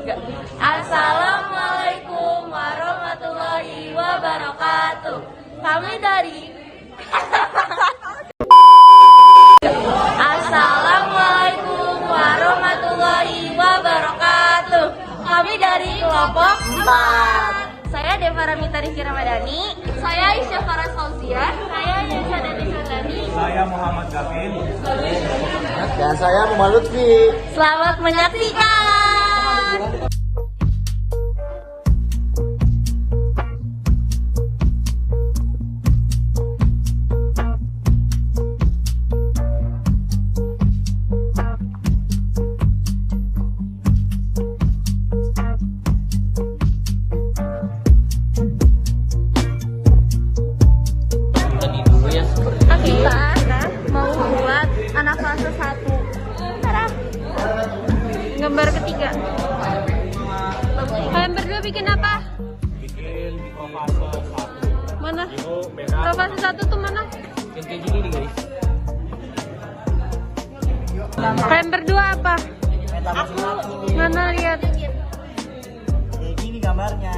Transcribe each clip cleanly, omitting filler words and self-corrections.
Assalamualaikum warahmatullahi wabarakatuh. Kami dari Assalamualaikum warahmatullahi wabarakatuh. Kami dari kelompok 4. Saya Deva Ramita Rizky Ramadhani. Saya Aisyah Faras Fauzia. Saya Yesa Dani Sandani. Saya Muhammad Gafin. Dan saya Muhammad Lutfi. Selamat menyaksikan. Kita mau buat anak fase 1. Tara. Gambar ketiga. Kalian berdua bikin apa? Bikin profase 1. Mana? Merah. Profase 1 tuh mana? Yang kayak gini nih guys. Kalian berdua apa? Mana lihat? Kayak gini gambarnya.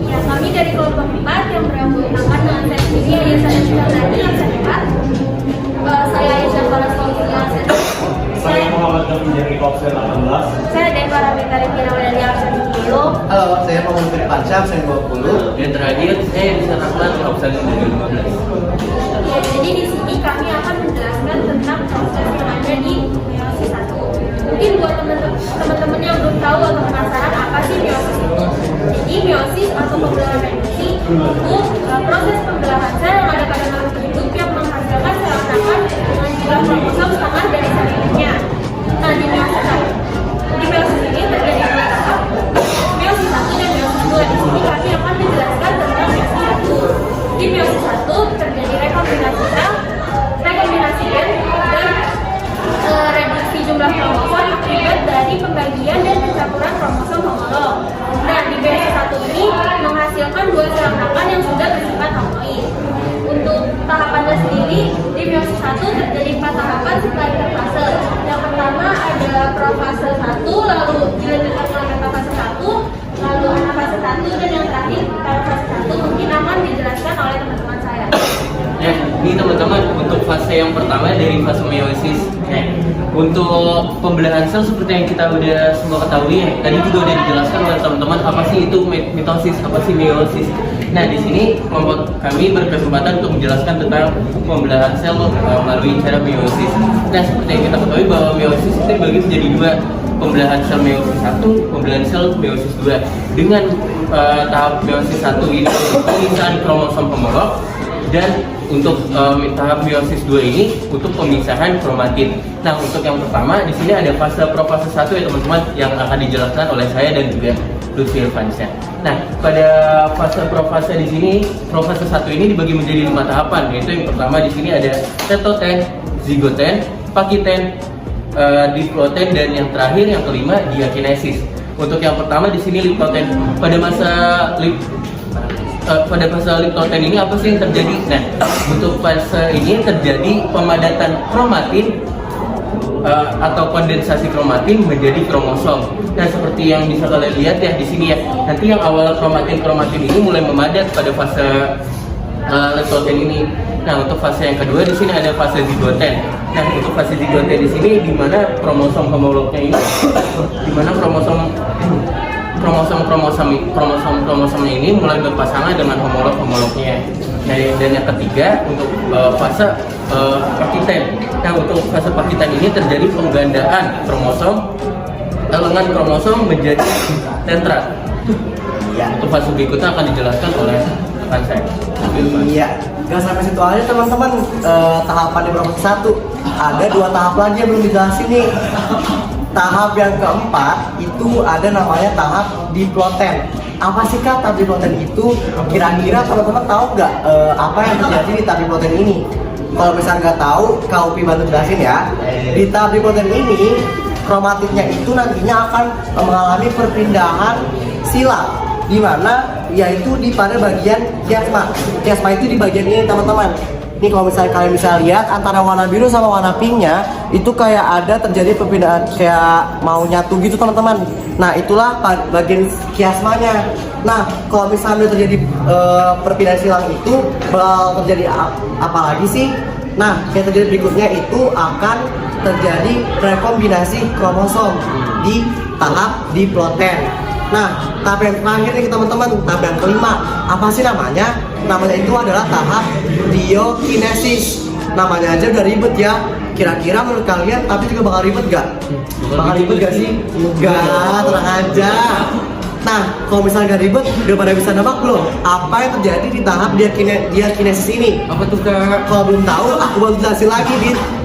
Ya, kami dari kelompok 4 yang beranggotakan dengan saya sendiri Yesa Dani Sandani yang sehat. Saya Aisyah Faras Fauzia. Saya Muhammad Gafin dari Kopsel 18. Saya Deva Ramita Rizky Ramadhani yang 10. Halo, saya Muhammad Firmansyah, saya 20. Dan terakhir, saya bisa Rahman Kopsel 2015. Ya, jadi di sini kami akan menjelaskan tentang proses yang ada di meiosis 1. Mungkin buat teman-teman yang belum tahu atau penasaran apa sih meiosis itu. Jadi meiosis atau pembelahan reduksi itu proses pembelahan sel yang ada pada makhluk hidup yang menghasilkan sel anakan dengan jumlah kromosom setengah dari sel induknya. Nah, di meiosis ini terjadi dua tahap, meiosis 1 dan meiosis 2. Di sini kami akan menjelaskan tentang meiosis 1. Di meiosis 1 terjadi rekombinasi sel, rekombinasi gen, dan reduksi jumlah kromosom akibat dari pembagian dan pencampuran kromosom homolog. Nah, di meiosis 1 ini menghasilkan dua sel anakan yang sudah bersifat haploid. Untuk tahapannya sendiri, di meiosis 1 terjadi 4 tahapan setelah interfase. Yang pertama ada profase 1, lalu dilanjutkan dengan metafase 1, lalu anafase 1, dan yang terakhir telofase 1. Mungkin aman dijelaskan oleh teman-teman saya. Ya, ini teman-teman untuk fase yang pertama dari fase meiosis. Nah, untuk pembelahan sel seperti yang kita udah semua ketahui ya, tadi juga udah dijelaskan oleh teman-teman apa sih itu mitosis, apa sih meiosis. Nah, di sini kelompok kami berkesempatan untuk menjelaskan tentang pembelahan sel melalui cara meiosis. Nah, seperti yang kita ketahui bahwa meiosis itu dibagi menjadi dua, pembelahan sel meiosis 1, pembelahan sel meiosis 2. Dengan tahap meiosis 1 ini pemisahan kromosom homolog, dan untuk tahap meiosis 2 ini untuk pemisahan kromatin. Nah, untuk yang pertama di sini ada fase profase 1 ya teman-teman, yang akan dijelaskan oleh saya dan juga Lutfi Irfansyah. Nah, pada fase profase di sini, profase 1 ini dibagi menjadi 5 tahapan, yaitu yang pertama di sini ada tetoten, zigoten, pakiten, diploten, dan yang terakhir yang kelima diakinesis. Untuk yang pertama di sini liptoten. Pada fase liptoten ini apa sih yang terjadi? Nah, untuk fase ini terjadi pemadatan kromatin atau kondensasi kromatin menjadi kromosom. Nah, seperti yang bisa kalian lihat ya di sini ya. Nanti yang awal kromatin ini mulai memadat pada fase liptoten ini. Nah, untuk fase yang kedua di sini ada fase zigoten. Nah, untuk fase zigoten di sini di mana kromosom homolognya ini, di mana kromosomnya ini mulai berpasangan dengan homolognya. Nah, dan yang ketiga untuk fase pakiten. Nah, untuk fase pakiten ini terjadi penggandaan lengan kromosom menjadi tetrat. Iya. Untuk fase berikutnya akan dijelaskan oleh rekan saya. Iya. Gak sampai situ aja teman-teman, tahapan di proses 1 ada 2 tahap lagi yang belum dijelasin nih. Tahap yang keempat itu ada namanya tahap diploten. Apa sih Kak tahap diploten itu? Kira-kira teman-teman tahu nggak apa yang terjadi di tahap diploten ini? Kalau misalnya nggak tahu, Kak Upi bantu jelasin ya. Di tahap diploten ini, kromatitnya itu nantinya akan mengalami perpindahan sila, di mana yaitu pada bagian kiasma. Kiasma itu di bagian ini teman-teman. Ini kalau misalnya kalian bisa lihat antara warna biru sama warna pinknya itu kayak ada terjadi perpindahan kayak mau nyatu gitu teman-teman. Nah, itulah bagian kiasmanya. Nah, kalau misalnya terjadi perpindahan silang itu bakal terjadi apa lagi sih? Nah, yang terjadi berikutnya itu akan terjadi rekombinasi kromosom di tahap diploten. Nah, tahap yang terakhir nih teman-teman, tahap yang kelima, apa sih namanya? Namanya itu adalah tahap diokinesis. Namanya aja udah ribet ya. Kira-kira menurut kalian tapi juga bakal ribet gak? Bakal ribet gak sih? Enggak, tenang aja. Nah, kalau misalnya gak ribet, udah pada bisa nebak belum? Apa yang terjadi di tahap diakinesis ini? Apa tuh Kak? Kalau belum tahu, aku bantu jelasin lagi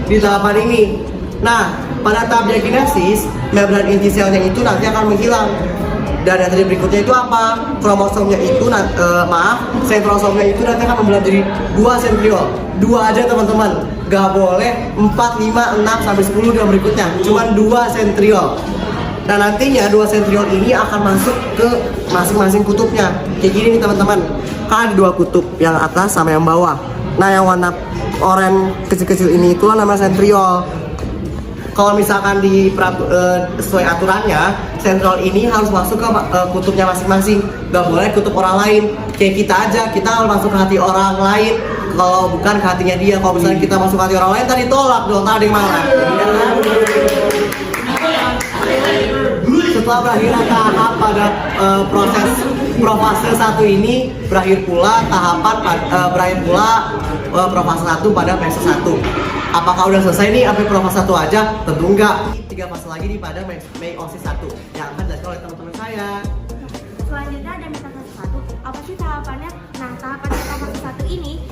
di tahapan ini. Nah, pada tahap diakinesis, membran inti selnya itu nanti akan menghilang. Dan yang terjadi berikutnya itu apa? Kromosomnya itu, sentrosomnya itu nanti akan membelah jadi 2 sentriol. 2 aja teman-teman, gak boleh 4, 5, 6, sampai 10 yang berikutnya. Cuman 2 sentriol. Nah, nantinya 2 sentriol ini akan masuk ke masing-masing kutubnya. Kayak gini nih teman-teman. Kan ada 2 kutub, yang atas sama yang bawah. Nah, yang warna oranye kecil-kecil ini itulah namanya sentriol. Kalau misalkan sesuai aturannya, sentriol ini harus masuk ke kutubnya masing-masing. Gak boleh kutub orang lain. Kayak kita aja, kita harus masuk ke hati orang lain. Kalau bukan ke hatinya dia. Kalau misalnya kita masuk ke hati orang lain, tadi tolak dong, tadi marah. Setelah berakhir tahap pada proses profase 1 ini, berakhir pula profase 1 pada fase 1. Apakah udah selesai nih sampai profase 1 aja? Tentu enggak. 3 fase lagi nih pada meiosis 1 yang akan dijelaskan oleh teman-teman saya. Selanjutnya ada metafase 1. Apa sih tahapannya? Nah, tahapan metafase 1 ini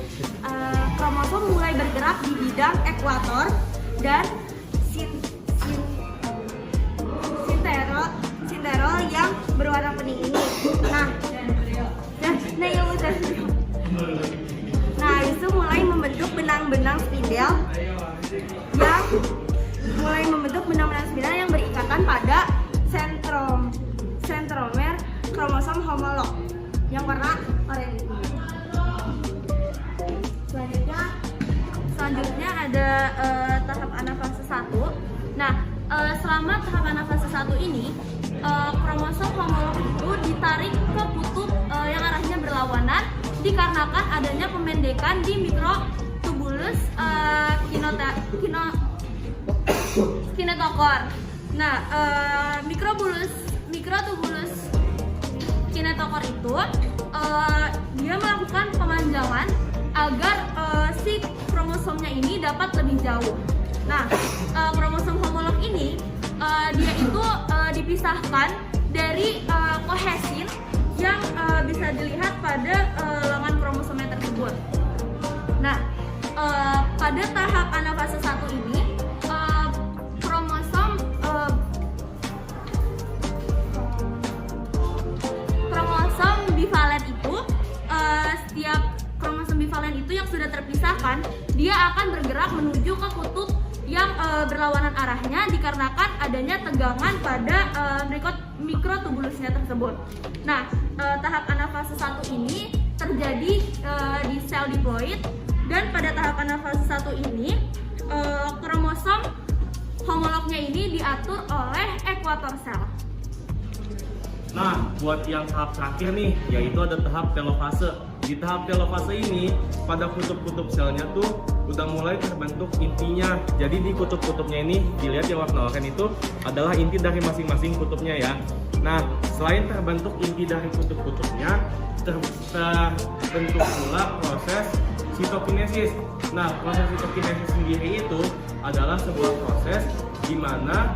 kromosom mulai bergerak di bidang ekuator dan sinterol yang berwarna kuning ini. Nah, itu mulai membentuk benang-benang spindel yang berikatan pada sentromer kromosom homolog yang warna oranye. Selanjutnya ada tahap anafase 1. Nah, selama tahap anafase 1 ini kromosom homolog itu ditarik ke kutub yang arahnya berlawanan dikarenakan adanya pemendekan di mikrotubulus kinetokor. Nah, mikrotubulus kinetokor itu dia melakukan pemanjangan agar si kromosomnya ini dapat lebih jauh. Nah, kromosom homolog ini dia itu dipisahkan dari kohesin yang bisa dilihat pada lengan kromosomnya tersebut. Nah, pada tahap anafase 1 ini kromosom bivalen itu setiap kromosom bivalen itu yang sudah terpisahkan dia akan bergerak menuju ke kutub yang berlawanan arahnya dikarenakan adanya tegangan pada mikrotubulusnya tersebut. Nah, tahap anafase 1 ini terjadi di sel diploid, dan pada tahap anafase 1 ini kromosom homolognya ini diatur oleh ekuator sel. Nah, buat yang tahap terakhir nih, yaitu ada tahap telofase. Di tahap telofase ini, pada kutub-kutub selnya tuh udah mulai terbentuk intinya. Jadi di kutub-kutubnya ini, dilihat yang warna oranye itu adalah inti dari masing-masing kutubnya ya. Nah, selain terbentuk inti dari kutub-kutubnya, terbentuk pula proses sitokinesis. Nah, proses sitokinesis sendiri itu adalah sebuah proses di mana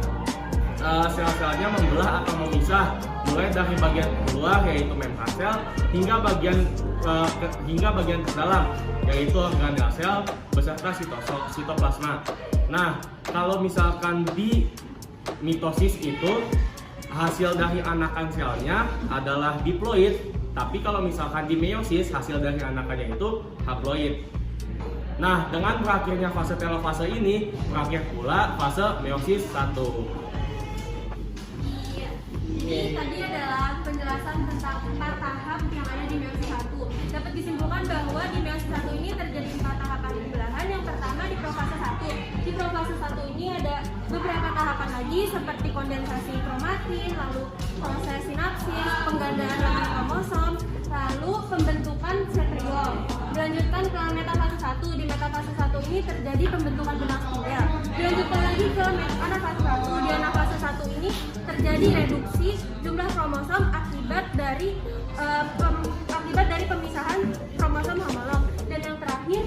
sel-selnya membelah atau memisah, mulai dari bagian luar yaitu membran sel hingga bagian terdalam yaitu organel sel beserta sitoplasma. Nah, kalau misalkan di mitosis itu hasil dari anakan selnya adalah diploid, tapi kalau misalkan di meiosis hasil dari anakannya itu haploid. Nah, dengan berakhirnya fase telofase ini, berakhir pula fase meiosis 1. Ini tadi adalah penjelasan tentang 4 tahap yang ada di meiosis 1. Dapat disimpulkan bahwa di meiosis 1 ini terjadi 4 tahapan pembelahan. Yang pertama di profase 1. Di profase 1 ini ada beberapa tahapan lagi seperti kondensasi kromatin, lalu proses sinapsis, penggandaan lemak kromosom, lalu pembentukan sentriol. Dilanjutkan ke metafase 1. Di metafase 1 ini terjadi pembentukan benang spindel. Dilanjutkan lagi ke anafase 1. Di anafase 1 ini terjadi reduksi jumlah kromosom akibat dari pemisahan kromosom homolog. Dan yang terakhir